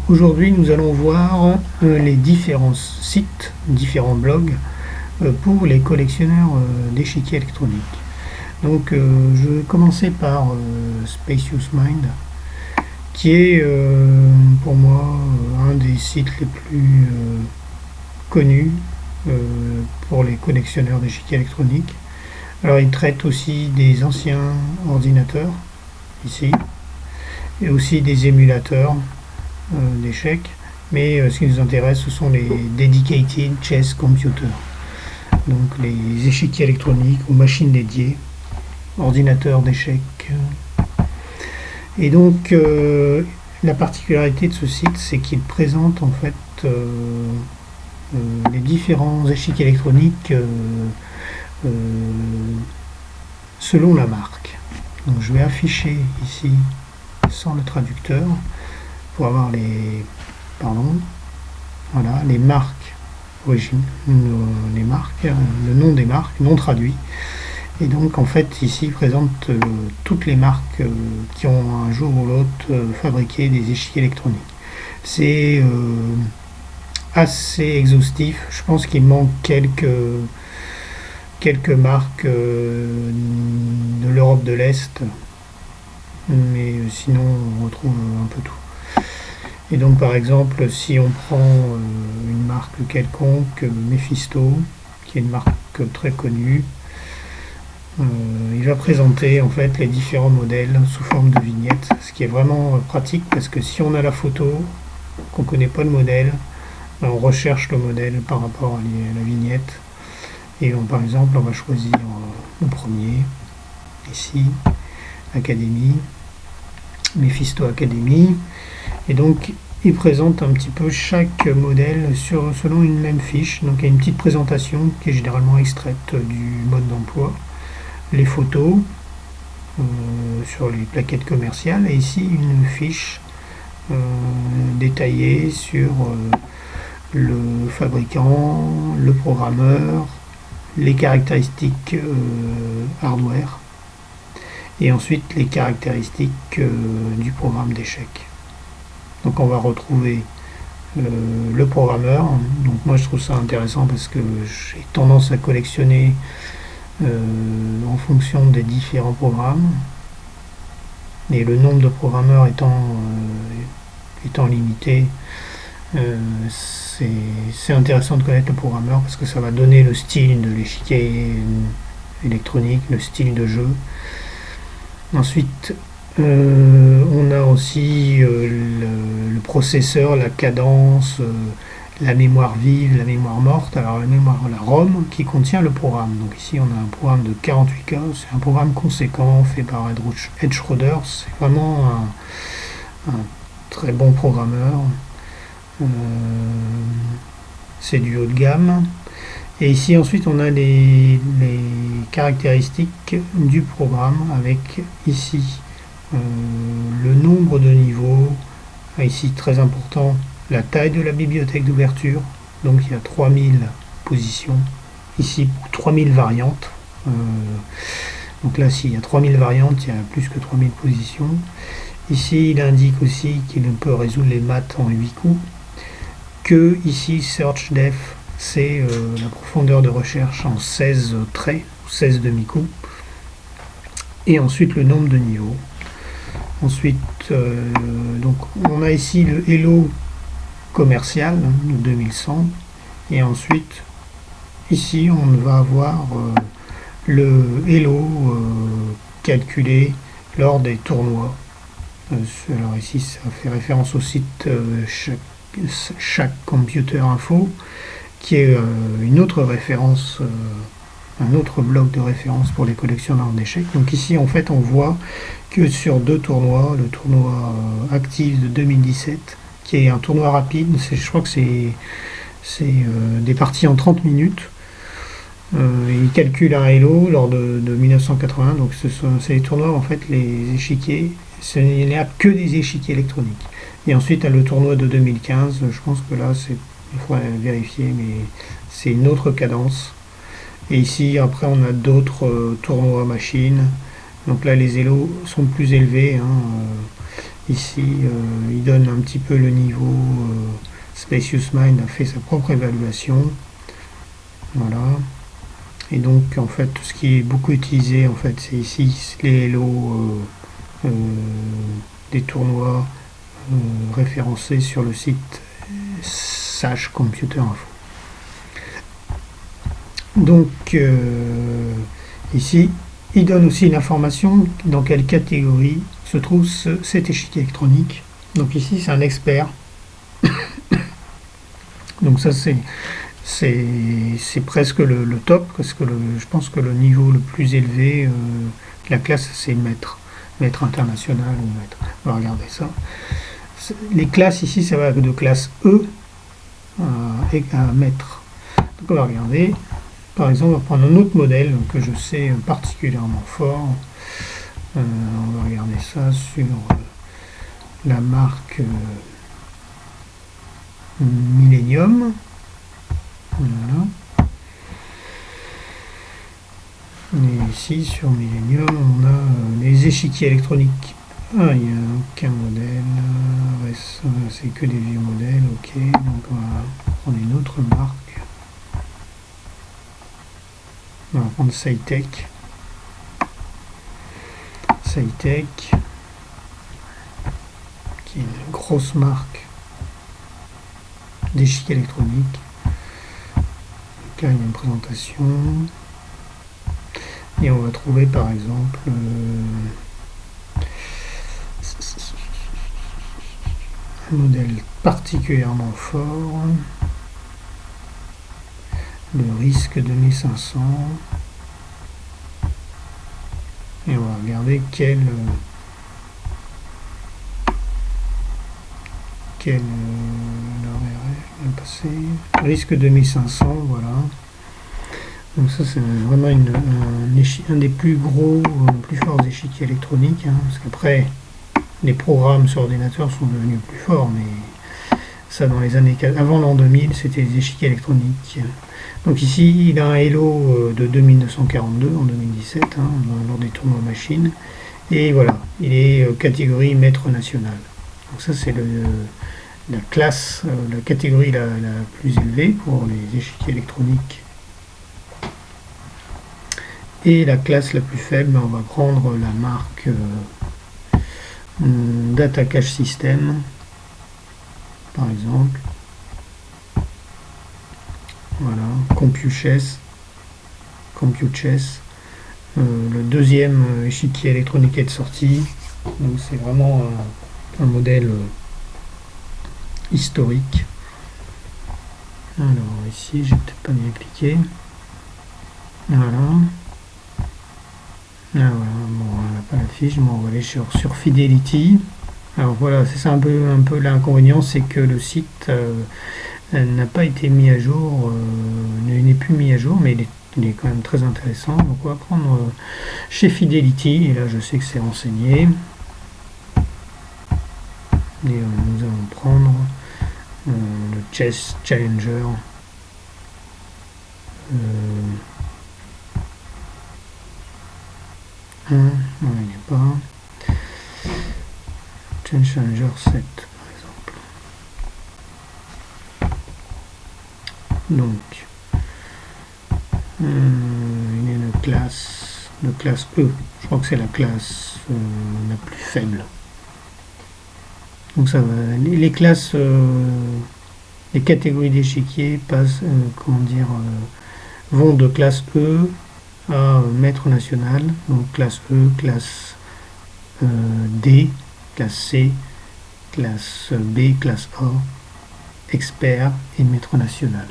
Aujourd'hui, nous allons voir les différents sites, différents blogs pour les collectionneurs d'échiquiers électroniques. Donc, je vais commencer par Spacious Mind, qui est pour moi un des sites les plus connus pour les collectionneurs d'échiquiers électroniques. Alors, il traite aussi des anciens ordinateurs, ici, et aussi des émulateurs d'échecs, mais ce qui nous intéresse, ce sont les Dedicated Chess Computers, donc les échiquiers électroniques ou machines dédiées, ordinateurs d'échecs. Et donc, la particularité de ce site, c'est qu'il présente en fait les différents échiquiers électroniques selon la marque. Donc, je vais afficher ici sans le traducteur pour avoir les marques origines, les marques, le nom des marques non traduit. Et donc en fait ici il présente toutes les marques qui ont un jour ou l'autre fabriqué des échiquiers électroniques. C'est assez exhaustif. Je pense qu'il manque quelques marques de l'Europe de l'Est, mais sinon on retrouve un peu tout. Et donc par exemple, si on prend une marque quelconque, Mephisto, qui est une marque très connue, il va présenter en fait les différents modèles sous forme de vignettes, ce qui est vraiment pratique parce que si on a la photo, qu'on ne connaît pas le modèle, on recherche le modèle par rapport à la vignette. Et par exemple, on va choisir le premier, ici, Academy, Mephisto Academy. Et donc, il présente un petit peu chaque modèle selon une même fiche. Donc, il y a une petite présentation qui est généralement extraite du mode d'emploi, les photos sur les plaquettes commerciales, et ici une fiche détaillée sur le fabricant, le programmeur, les caractéristiques hardware, et ensuite les caractéristiques du programme d'échecs. Donc on va retrouver le programmeur. Donc moi je trouve ça intéressant parce que j'ai tendance à collectionner en fonction des différents programmes, et le nombre de programmeurs étant limité, c'est intéressant de connaître le programmeur parce que ça va donner le style de l'échiquier électronique, le style de jeu. Ensuite, on a aussi le processeur, la cadence, la mémoire vive, la mémoire morte. Alors la ROM qui contient le programme. Donc ici on a un programme de 48K, c'est un programme conséquent fait par Ed Schroeder. C'est vraiment un très bon programmeur. C'est du haut de gamme. Et ici ensuite on a les caractéristiques du programme avec ici le nombre de niveaux, ici très important, la taille de la bibliothèque d'ouverture, donc il y a 3000 positions, ici 3000 variantes, donc là s'il y a 3000 variantes, il y a plus que 3000 positions. Ici il indique aussi qu'il peut résoudre les maths en 8 coups, que ici Search Depth, c'est la profondeur de recherche en 16 traits, 16 demi-coups, et ensuite le nombre de niveaux. Ensuite, donc on a ici le Hello commercial de 2100, et ensuite ici on va avoir le Hello calculé lors des tournois. Alors ici ça fait référence au site chaque Computer Info, qui est une autre référence, un autre blog de référence pour les collectionneurs d'échecs. Donc ici en fait on voit que sur deux tournois, le tournoi Active de 2017, qui est un tournoi rapide, je crois que c'est des parties en 30 minutes. Il calcule un Hello lors de 1980, donc c'est les tournois en fait, les échiquiers, ce n'y a que des échiquiers électroniques. Et ensuite le tournoi de 2015, je pense que là il faudrait vérifier, mais c'est une autre cadence. Et ici après on a d'autres tournois machines. Donc là les élos sont plus élevés, Ici, il donne un petit peu le niveau. Spacious Mind a fait sa propre évaluation. Voilà. Et donc, en fait, tout ce qui est beaucoup utilisé, en fait, c'est ici les Hello des tournois référencés sur le site Sage Computer Info. Donc, ici, il donne aussi une information dans quelle catégorie se trouve cet échiquier électronique. Donc ici, c'est un expert. Donc ça, c'est presque le top, parce que je pense que le niveau le plus élevé de la classe, c'est maître international ou maître. On va regarder ça. Les classes ici, ça va de classe E à maître. Donc on va regarder. Par exemple, on va prendre un autre modèle que je sais particulièrement fort. On va regarder ça sur la marque Millennium. Voilà. Et ici, sur Millennium, on a les échiquiers électroniques. Ah, il n'y a aucun modèle. C'est que des vieux modèles. Ok, donc on va prendre une autre marque. On va prendre Cytec. Cytec, qui est une grosse marque d'échiquiers électroniques. Donc là, il y a une présentation. Et on va trouver par exemple un modèle particulièrement fort, le risque 2500. Et on va regarder quel passé. Risque 2500, voilà. Donc ça c'est vraiment un des plus gros, plus forts échiquiers électroniques, hein, parce qu'après les programmes sur ordinateur sont devenus plus forts, mais ça dans les années avant l'an 2000 c'était des échiquiers électroniques. Donc ici il a un Hello de 2942 en 2017 hein, lors des tournois machines, et voilà, il est catégorie maître national. Donc ça c'est la classe, la catégorie la plus élevée pour les échiquiers électroniques. Et la classe la plus faible, on va prendre la marque Data Cache System, par exemple. Voilà, CompuChess. Le deuxième échiquier électronique est sorti. Donc c'est vraiment un modèle historique. Alors ici, j'ai peut-être pas bien cliqué. Voilà. Ah, voilà, bon, on n'a pas la fiche, mais on va aller sur Fidelity. Alors voilà, c'est ça un peu l'inconvénient, c'est que le site n'a pas été mis à jour, n'est plus mis à jour, mais il est quand même très intéressant. Donc on va prendre chez Fidelity, et là je sais que c'est renseigné. Et nous allons prendre le Chess Challenger. Non, il n'y a pas. Challenger 7, par exemple. Donc, il est de classe E. Je crois que c'est la classe la plus faible. Donc ça va. Les classes, les catégories d'échiquier passent, vont de classe E à maître national, donc classe E, classe D, classe C, classe B, classe A, expert et maître national.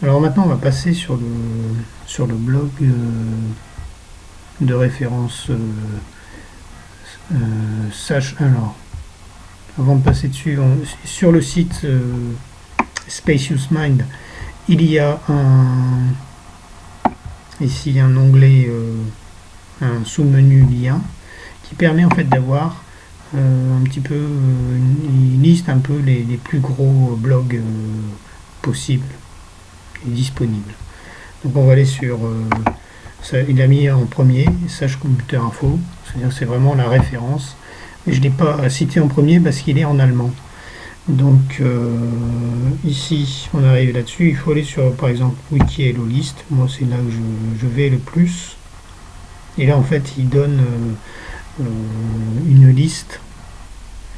Alors maintenant on va passer sur le blog de référence Sage. Alors avant de passer dessus, sur le site Spacious Mind, il y a ici un onglet, un sous-menu lien qui permet en fait d'avoir un petit peu une liste un peu les plus gros blogs possibles et disponibles. Donc on va aller sur ça, il a mis en premier Sage Computer Info, c'est-à-dire c'est vraiment la référence. Et je ne l'ai pas cité en premier parce qu'il est en allemand. Donc ici, on arrive là-dessus. Il faut aller sur, par exemple, Wiki Hello List. Moi, c'est là que je vais le plus. Et là, en fait, il donne une liste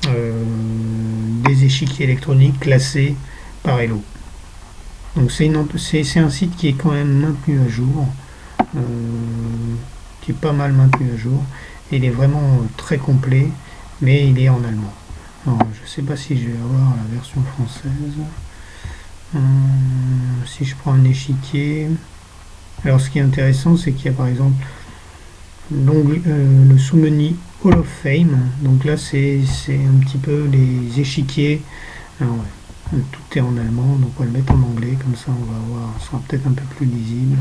des échiquiers électroniques classés par Hello. Donc c'est un site qui est quand même maintenu à jour, qui est pas mal maintenu à jour. Et il est vraiment très complet, mais il est en allemand. Alors, je ne sais pas si je vais avoir la version française. Si je prends un échiquier. Alors ce qui est intéressant, c'est qu'il y a par exemple le sous-menu Hall of Fame. Donc là, c'est un petit peu les échiquiers. Alors, ouais, tout est en allemand, donc on va le mettre en anglais, comme ça on va voir, ce sera peut-être un peu plus lisible.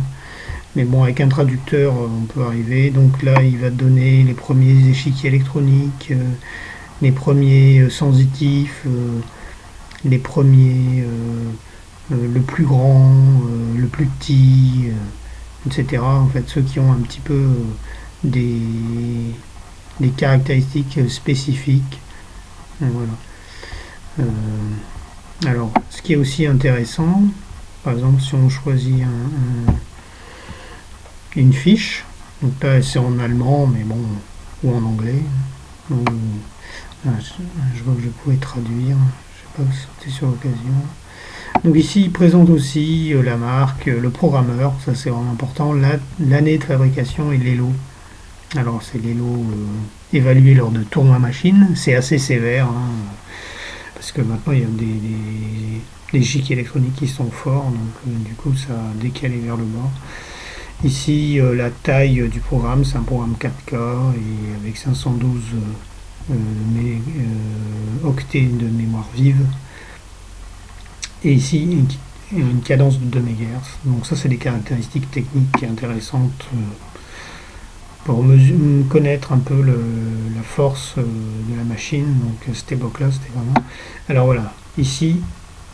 Mais bon, avec un traducteur, on peut arriver. Donc là, il va donner les premiers échiquiers électroniques, les premiers sensitifs, les premiers, le plus grand, le plus petit, etc. En fait, ceux qui ont un petit peu des, des caractéristiques spécifiques. Voilà. Alors, ce qui est aussi intéressant, par exemple, si on choisit une fiche, donc là c'est en allemand, mais bon, ou en anglais. Donc, je vois que je pouvais traduire, je ne sais pas sauter sur l'occasion. Donc ici, il présente aussi la marque, le programmeur, ça c'est vraiment important, l'année de fabrication et les lots. Alors c'est les lots évalués lors de tournois machine, c'est assez sévère, hein, parce que maintenant il y a des échiquiers électroniques qui sont forts, donc du coup ça a décalé vers le bas. Ici, la taille du programme, c'est un programme 4K et avec 512 octets de mémoire vive. Et ici, une cadence de 2 MHz. Donc ça, c'est des caractéristiques techniques intéressantes pour connaître un peu la force de la machine. Donc à cette époque-là, c'était vraiment... Alors voilà, ici,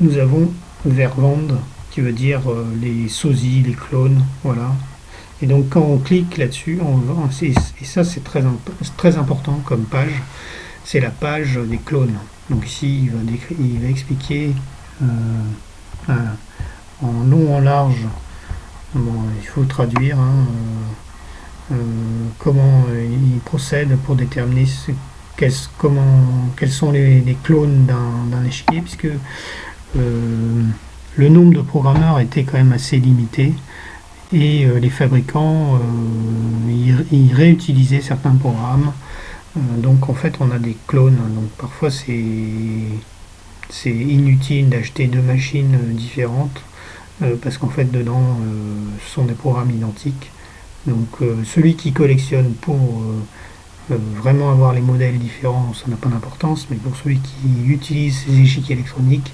nous avons Verwand, qui veut dire les sosies, les clones, voilà. Et donc quand on clique là-dessus, et ça c'est très important comme page, c'est la page des clones. Donc ici il va expliquer en long, en large, bon, il faut traduire, hein, comment il procède pour déterminer quels sont les clones d'un échiquier, puisque le nombre de programmeurs était quand même assez limité. Et les fabricants ils réutilisaient certains programmes. Donc en fait on a des clones. Donc parfois c'est inutile d'acheter deux machines différentes parce qu'en fait dedans ce sont des programmes identiques. Donc celui qui collectionne pour vraiment avoir les modèles différents, ça n'a pas d'importance, mais pour celui qui utilise ces échiquiers électroniques,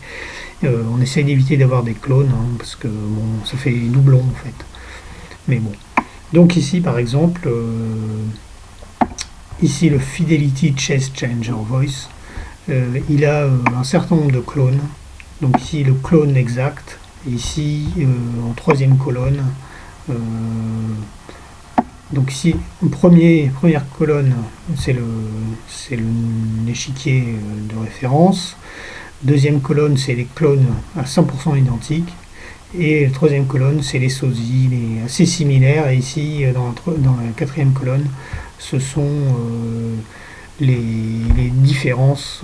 on essaie d'éviter d'avoir des clones, hein, parce que bon, ça fait doublon en fait. Mais bon. Donc ici par exemple, ici le Fidelity Chess Changer Voice, il a un certain nombre de clones. Donc ici le clone exact, et ici en troisième colonne, donc ici première colonne c'est l'échiquier de référence, deuxième colonne c'est les clones à 100% identiques, et la troisième colonne, c'est les sosies, assez similaires. Et ici, dans la quatrième colonne, ce sont les différences.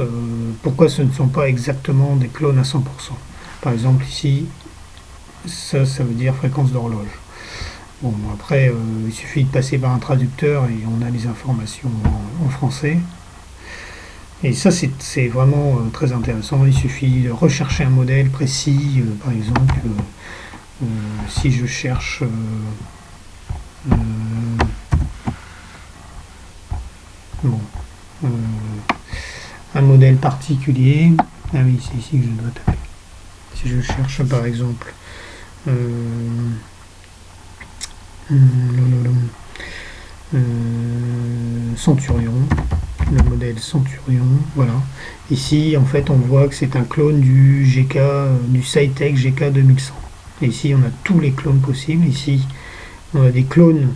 Pourquoi ce ne sont pas exactement des clones à 100%. Par exemple, ici, ça veut dire fréquence d'horloge. Bon, après, il suffit de passer par un traducteur et on a les informations en français. Et ça, c'est vraiment très intéressant. Il suffit de rechercher un modèle précis, par exemple, si je cherche un modèle particulier. Ah oui, c'est ici que je dois taper. Si je cherche, par exemple, Centurion, le modèle Centurion, voilà. Ici, en fait, on voit que c'est un clone du Cytec GK 2100. Et ici, on a tous les clones possibles. Ici, on a des clones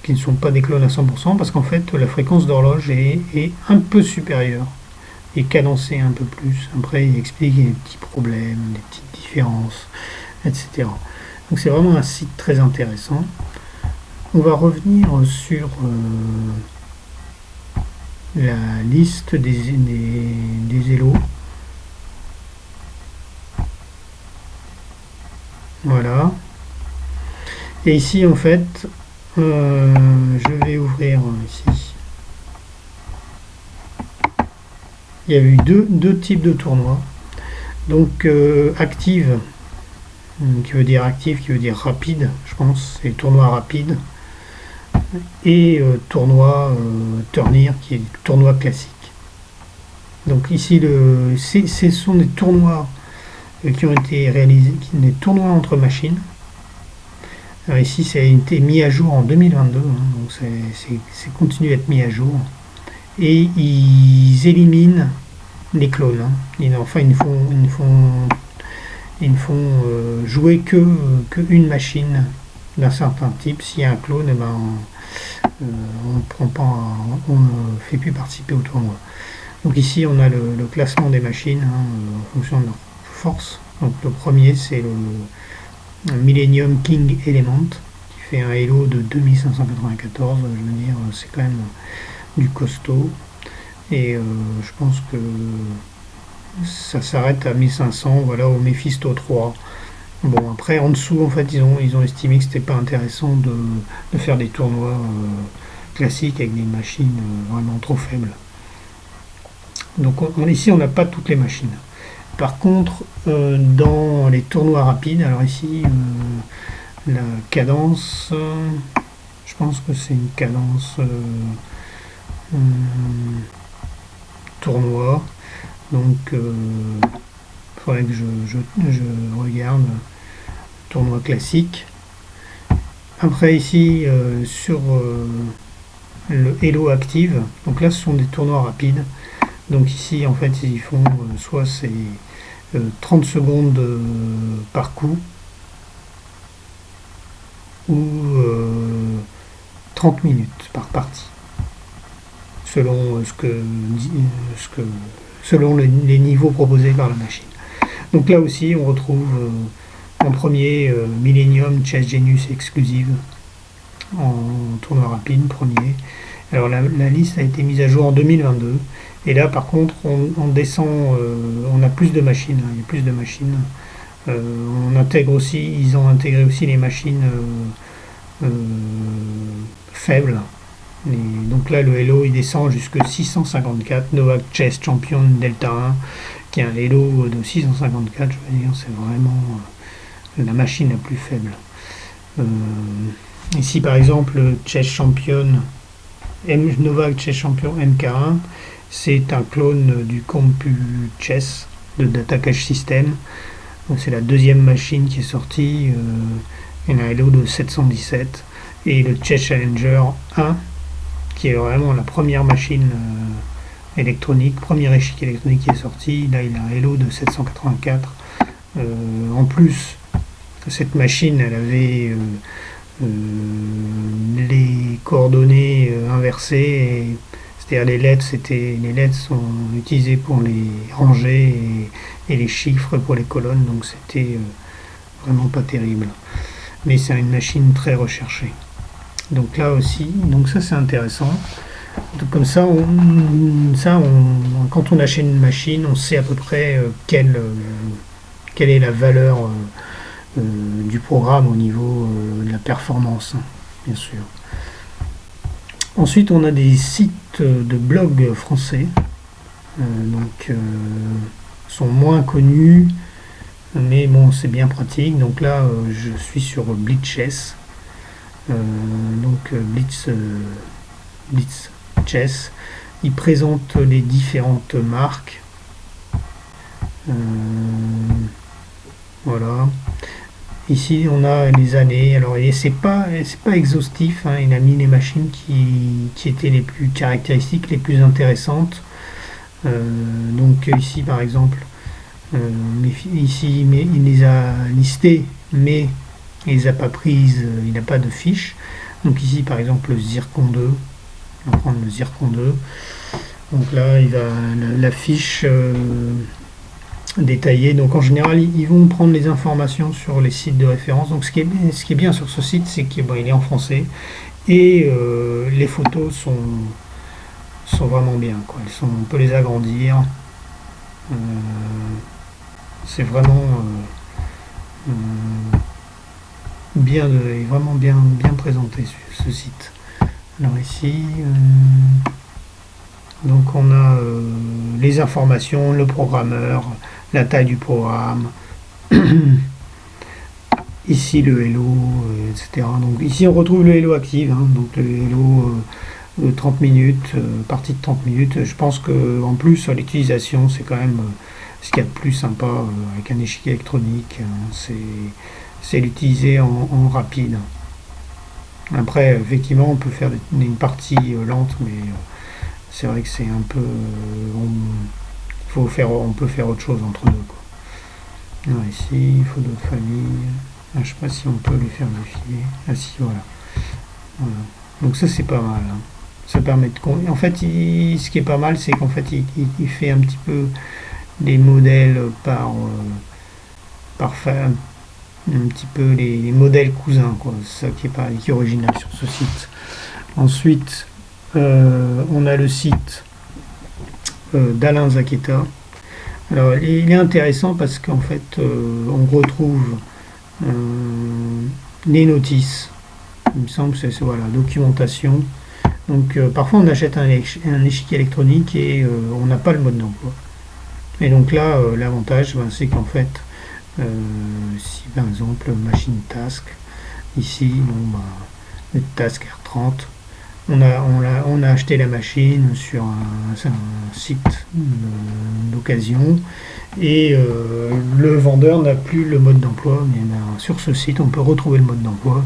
qui ne sont pas des clones à 100%, parce qu'en fait la fréquence d'horloge est un peu supérieure et cadencée un peu plus. Après il explique les petits problèmes, les petites différences, etc. Donc c'est vraiment un site très intéressant. On va revenir sur la liste des Elo. Voilà. Et ici, en fait, je vais ouvrir ici. Il y a eu deux types de tournois. Donc, active, qui veut dire active, qui veut dire rapide, je pense, c'est tournoi rapide. Et tournoi Tournir, qui est tournoi classique. Donc ici, ce sont des tournois qui ont été réalisés, des tournois entre machines. Alors ici, ça a été mis à jour en 2022, donc c'est continue à être mis à jour. Et ils éliminent les clones. Enfin, ils ne font jouer que une machine d'un certain type. S'il y a un clone, eh ben, on ne fait plus participer au tournoi. Donc ici, on a le classement des machines en fonction de leur force. Donc le premier, c'est le Millennium King Element, qui fait un Elo de 2594. Je veux dire, c'est quand même du costaud. Et je pense que ça s'arrête à 1500, voilà, au Mephisto 3. Bon, après, en dessous, en fait, ils ont estimé que c'était pas intéressant de faire des tournois classiques avec des machines vraiment trop faibles. Donc ici, on n'a pas toutes les machines. Par contre, dans les tournois rapides, alors ici, la cadence, je pense que c'est une cadence tournoi. Donc, il faudrait que je regarde tournoi classique. Après, ici, sur le Elo Active, donc là, ce sont des tournois rapides. Donc ici, en fait, ils font soit c'est 30 secondes par coup, ou 30 minutes par partie, selon selon les niveaux proposés par la machine. Donc là aussi, on retrouve en premier Millennium Chess Genius Exclusive en tournoi rapide, premier. Alors la liste a été mise à jour en 2022. Et là, par contre, on descend, on a plus de machines. Il y a plus de machines. On intègre aussi, ils ont intégré aussi les machines faibles. Et donc là, le Elo, il descend jusqu'à 654. Novak Chess Champion Delta 1, qui est un Elo de 654. Je veux dire, c'est vraiment la machine la plus faible. Ici, par exemple, Chess Champion Novak Chess Champion MK1, c'est un clone du CompuChess de Data Cache System. C'est la deuxième machine qui est sortie. Il y en a un Elo de 717. Et le Chess Challenger 1, qui est vraiment la première machine électronique, premier échiquier électronique qui est sorti. Là, il a un Elo de 784. En plus, cette machine, elle avait les coordonnées inversées, c'est-à-dire les lettres sont utilisées pour les rangées et les chiffres pour les colonnes, donc c'était vraiment pas terrible. Mais c'est une machine très recherchée. Donc là aussi, donc ça c'est intéressant. Donc comme ça, quand on achète une machine, on sait à peu près quelle est la valeur du programme au niveau de la performance, bien sûr. Ensuite, on a des sites de blog français, donc sont moins connus, mais bon, c'est bien pratique. Donc là, je suis sur Blitzchess, donc Blitz Chess. Il présente les différentes marques. Voilà. Ici, on a les années. Alors, c'est pas exhaustif. Il a mis les machines qui étaient les plus caractéristiques, les plus intéressantes. Donc ici, par exemple, ici, il les a listées, mais il les a pas prises. Il n'a pas de fiche. Donc ici par exemple le Zircon 2, on va prendre le Zircon 2. Donc là il va la fiche détaillée. Donc en général ils vont prendre les informations sur les sites de référence. Donc ce qui est bien sur ce site, c'est qu'il est en français et les photos sont vraiment bien, quoi. On peut les agrandir. C'est vraiment vraiment bien présenté ce site. Alors ici, donc on a les informations, le programmeur, la taille du programme, ici le Hello, etc. Donc ici on retrouve le Hello Active, hein, donc le Hello 30 minutes, partie de 30 minutes. Je pense que en plus l'utilisation c'est quand même ce qu'il y a de plus sympa avec un échiquier électronique, hein, c'est l'utiliser en rapide. Après effectivement on peut faire une partie lente, mais c'est vrai que c'est un peu on peut faire autre chose entre deux, quoi. Alors ici photo de famille, je ne sais pas si on peut les faire défiler. Ah si, voilà. Donc ça c'est pas mal, hein. Ça permet de... En fait, ce qui est pas mal, c'est qu'en fait, il fait un petit peu les modèles par faire un petit peu les modèles cousins, quoi. C'est ça qui est original sur ce site. Ensuite, on a le site d'Alain Zaqueta. Alors, il est intéressant parce qu'en fait, on retrouve les notices. Il me semble que c'est voilà, documentation. Donc parfois on achète un échiquier électronique et on n'a pas le mode d'emploi. Et donc là, l'avantage, c'est qu'en fait, si par exemple machine task, ici, le task R30, on a acheté la machine sur un site d'occasion et le vendeur n'a plus le mode d'emploi, mais sur ce site on peut retrouver le mode d'emploi.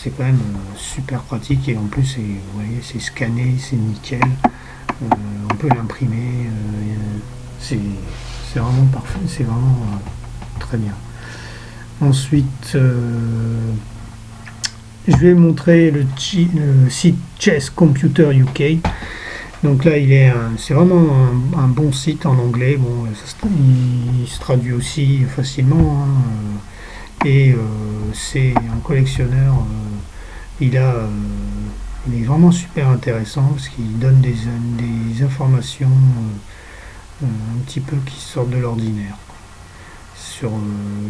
C'est quand même super pratique et en plus vous voyez, c'est scanné, c'est nickel, on peut l'imprimer, c'est vraiment parfait, c'est vraiment très bien. Ensuite je vais montrer le site Chess Computer UK. Donc là c'est vraiment un bon site en anglais. Bon, il se traduit aussi facilement, hein, et c'est un collectionneur. Il est vraiment super intéressant parce qu'il donne des informations un petit peu qui sortent de l'ordinaire, sur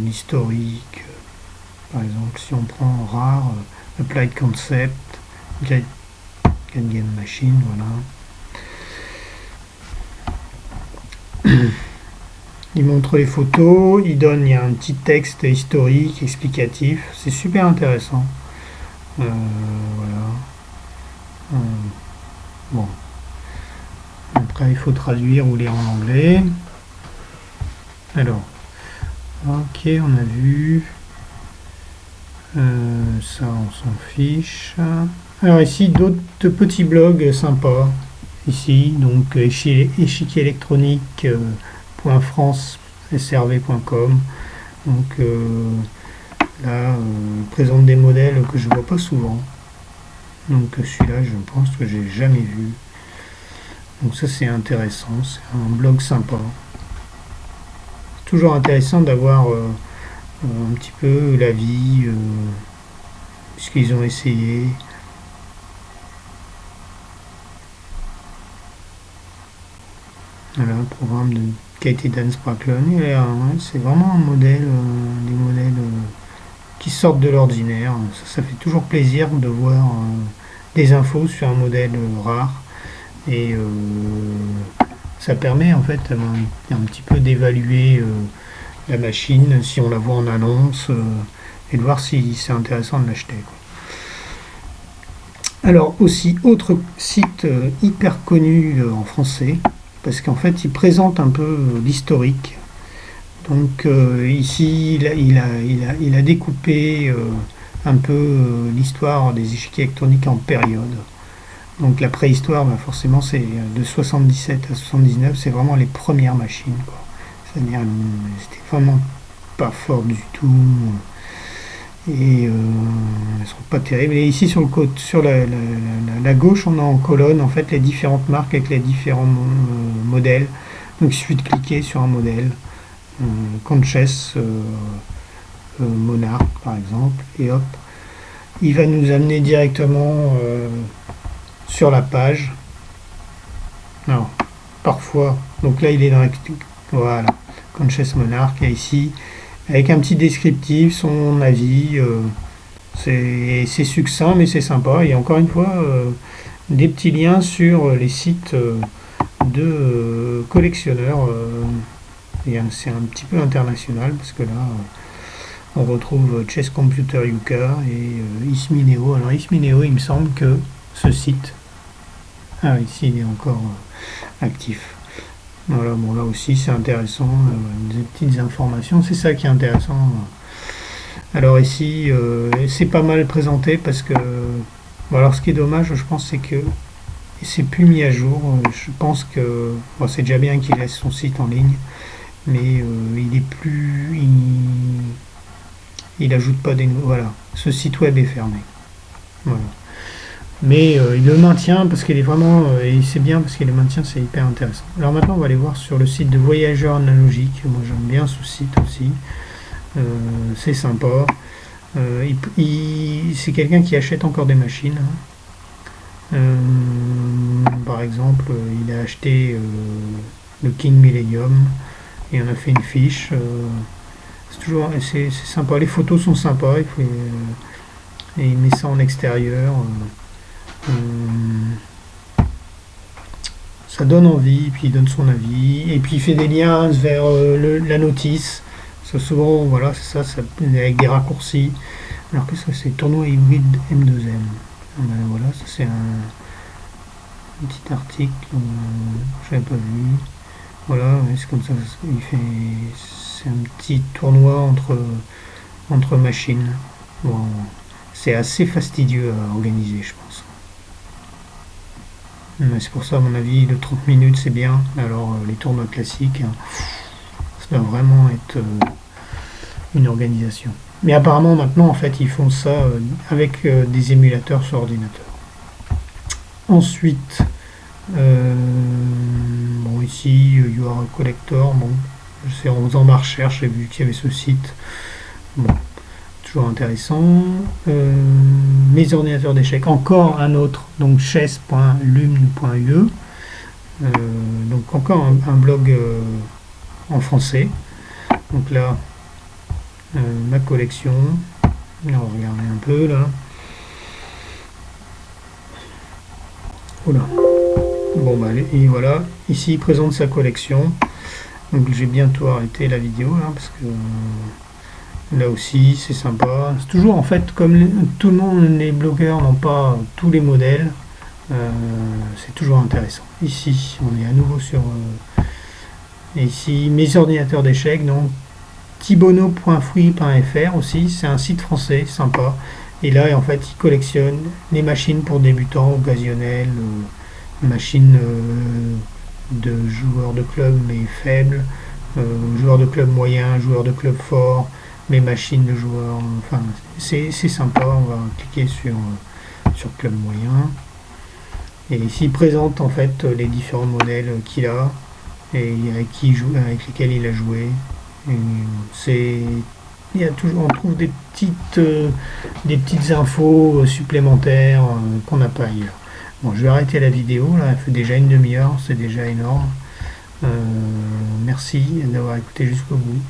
l'historique. Par exemple, si on prend rare, Applied Concept, Game Machine, voilà. Il montre les photos, il y a un petit texte historique, explicatif, c'est super intéressant. Voilà. Bon. Après, il faut traduire ou lire en anglais. Alors, ok, on a vu. Ça, on s'en fiche. Alors ici, d'autres petits blogs sympas. Ici, donc échiquier électronique.france.srv.com. Donc là, présente des modèles que je vois pas souvent. Donc celui-là, je pense que j'ai jamais vu. Donc ça, c'est intéressant. C'est un blog sympa. Toujours intéressant d'avoir un petit peu l'avis, puisqu'ils ont essayé. Voilà, un programme qui a été Dan Spracklon. C'est vraiment un modèle, des modèles qui sortent de l'ordinaire. Ça fait toujours plaisir de voir des infos sur un modèle rare. Et ça permet en fait un petit peu d'évaluer la machine si on la voit en annonce et de voir si c'est intéressant de l'acheter. Alors aussi, autre site hyper connu en français, parce qu'en fait il présente un peu l'historique. Donc ici il a découpé un peu l'histoire des échiquiers électroniques en périodes. Donc la préhistoire, forcément c'est de 77 à 79, c'est vraiment les premières machines, quoi. C'est-à-dire c'était vraiment pas fort du tout. et elles sont pas terribles. Et ici sur le côté, sur la gauche, on a en colonne en fait les différentes marques avec les différents modèles. Donc il suffit de cliquer sur un modèle, Conchess Monarch par exemple, et hop, il va nous amener directement sur la page. Alors, parfois, donc là il est dans la, voilà, Conchess Monarch, et ici avec un petit descriptif, son avis, c'est succinct mais c'est sympa, et encore une fois des petits liens sur les sites de collectionneurs, et c'est un petit peu international parce que là on retrouve Chess Computer UK et Ismineo. Alors Ismineo, il me semble que ce site, ah ici il est encore actif. Voilà, bon là aussi c'est intéressant, des petites informations, c'est ça qui est intéressant. Alors ici c'est pas mal présenté parce que, bon, alors ce qui est dommage je pense c'est que c'est plus mis à jour. Je pense que bon, c'est déjà bien qu'il laisse son site en ligne, mais il est plus, il ajoute pas des nouveaux. Voilà, ce site web est fermé. Voilà. Mais il le maintient parce qu'il est vraiment, et c'est bien parce qu'il le maintient, c'est hyper intéressant. Alors maintenant on va aller voir sur le site de Voyageurs Analogiques. Moi j'aime bien ce site aussi, c'est sympa. C'est quelqu'un qui achète encore des machines, hein. Par exemple il a acheté le King Millennium et on a fait une fiche. C'est toujours, c'est sympa, les photos sont sympas, et il met ça en extérieur. Ça donne envie, puis il donne son avis, et puis il fait des liens vers la notice. Ça, souvent, voilà, c'est ça, avec des raccourcis. Alors qu'est-ce que c'est? Tournoi hybride M2M. Ben, voilà, ça c'est un petit article, je n'avais pas vu. Voilà, c'est comme ça, c'est un petit tournoi entre machines. Bon, c'est assez fastidieux à organiser, je pense. C'est pour ça, à mon avis, le 30 minutes, c'est bien. Alors, les tournois classiques, hein, ça doit vraiment être une organisation. Mais apparemment, maintenant, en fait, ils font ça avec des émulateurs sur ordinateur. Ensuite, bon, ici, You Are a Collector. Bon, en faisant ma recherche, j'ai vu qu'il y avait ce site. Bon, toujours intéressant. Mes ordinateurs d'échecs, encore un autre, donc chess.lumne.ue, donc encore un blog en français. Donc là, ma collection, on va regarder un peu là. Voilà. Bon bah et voilà, ici il présente sa collection. Donc j'ai bientôt arrêté la vidéo là parce que là aussi c'est sympa. C'est toujours en fait comme tout le monde, les blogueurs n'ont pas tous les modèles, c'est toujours intéressant. Ici on est à nouveau sur ici mes ordinateurs d'échecs, donc thibono.free.fr aussi, c'est un site français sympa. Et là en fait il collectionne les machines pour débutants, occasionnels, machines de joueurs de club mais faibles, joueurs de club moyen, joueurs de club fort, mes machines de joueurs, enfin c'est sympa. On va cliquer sur club moyen, et ici il présente en fait les différents modèles qu'il a et avec lesquels il a joué. Il y a toujours, on trouve des petites infos supplémentaires qu'on n'a pas ailleurs. Bon, je vais arrêter la vidéo là, elle fait déjà une demi-heure, c'est déjà énorme. Merci d'avoir écouté jusqu'au bout.